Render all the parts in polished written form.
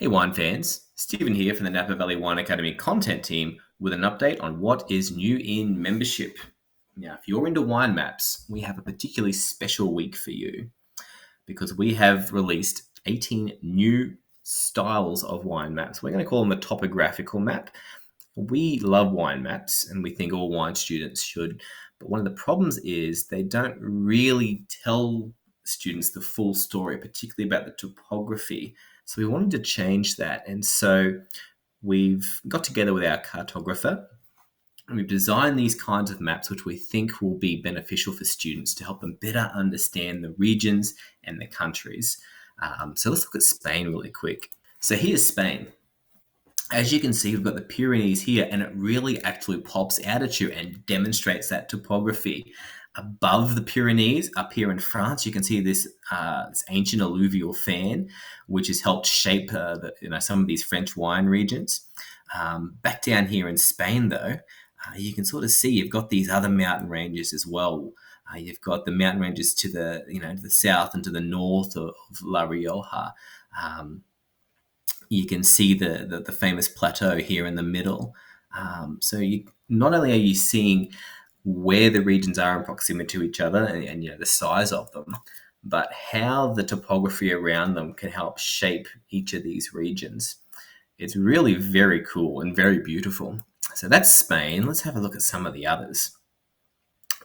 Hey wine fans, Stephen here from the Napa Valley Wine Academy content team with an update on what is new in membership. Now, if you're into wine maps, we have a particularly special week for you because we have released 18 new styles of wine maps. We're going to call them a topographical map. We love wine maps and we think all wine students should, but one of the problems is they don't really tell students the full story, particularly about the topography. So we wanted to change that. And so we've got together with our cartographer and we've designed these kinds of maps which we think will be beneficial for students to help them better understand the regions and the countries. So let's look at Spain really quick. So here's Spain. As you can see, we've got the Pyrenees here, and it really actually pops out at you and demonstrates that topography. Above the Pyrenees, up here in France, you can see this ancient alluvial fan, which has helped shape some of these French wine regions. Back down here in Spain, though, you can sort of see you've got these other mountain ranges as well. You've got the mountain ranges to the south and to the north of La Rioja. You can see the famous plateau here in the middle. So not only are you seeing where the regions are in proximity to each other and the size of them, but how the topography around them can help shape each of these regions. It's really very cool and very beautiful. So that's Spain. Let's have a look at some of the others.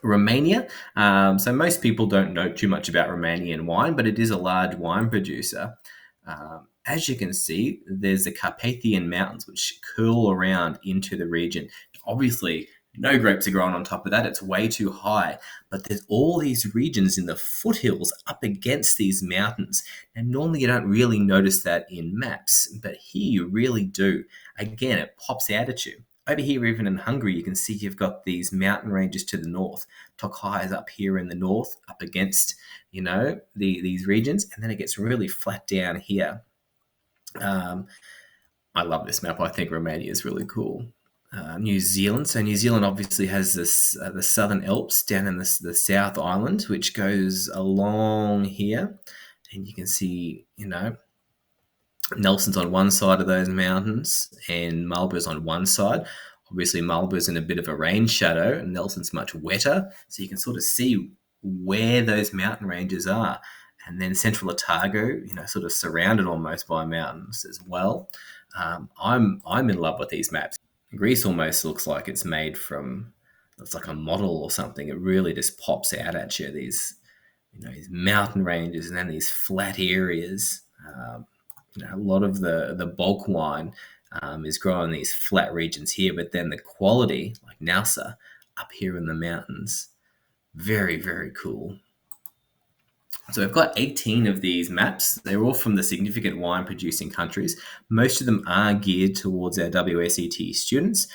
Romania. So most people don't know too much about Romanian wine, but it is a large wine producer. As you can see, there's the Carpathian Mountains, which curl around into the region. Obviously, no grapes are grown on top of that. It's way too high. But there's all these regions in the foothills up against these mountains. And normally you don't really notice that in maps, but here you really do. Again, it pops out at you. Over here, even in Hungary, you can see you've got these mountain ranges to the north. Tokai is up here in the north, up against, these regions. And then it gets really flat down here. I love this map. I think Romania is really cool. New Zealand. So New Zealand obviously has this the Southern Alps down in the South Island, which goes along here. And you can see, Nelson's on one side of those mountains and Marlborough's on one side. Obviously, Marlborough's in a bit of a rain shadow and Nelson's much wetter. So you can sort of see where those mountain ranges are. And then Central Otago, sort of surrounded almost by mountains as well. I'm in love with these maps. Greece almost looks like it's made from, it's like a model or something. It really just pops out at you, these mountain ranges and then these flat areas. A lot of the bulk wine is grown in these flat regions here, but then the quality, like Nausa, up here in the mountains, very, very cool. So we've got 18 of these maps. They're all from the significant wine producing countries. Most of them are geared towards our WSET students,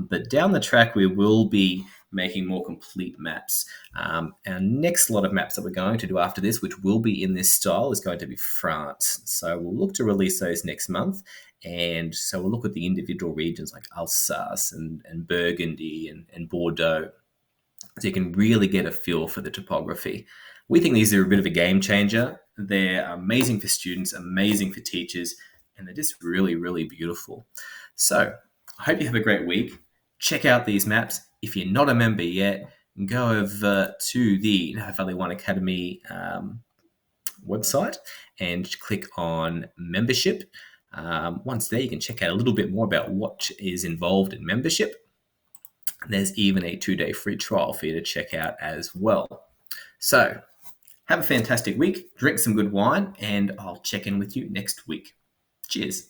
but down the track we will be making more complete maps. Our next lot of maps that we're going to do after this, which will be in this style, is going to be France. So we'll look to release those next month. And so we'll look at the individual regions like Alsace and Burgundy and Bordeaux. So you can really get a feel for the topography. We think these are a bit of a game changer. They're amazing for students, amazing for teachers, and they're just really, really beautiful. So I hope you have a great week. Check out these maps. If you're not a member yet, go over to the Napa Valley Wine Academy website and click on membership. Once there, you can check out a little bit more about what is involved in membership. There's even a 2-day free trial for you to check out as well. So have a fantastic week, drink some good wine, and I'll check in with you next week. Cheers.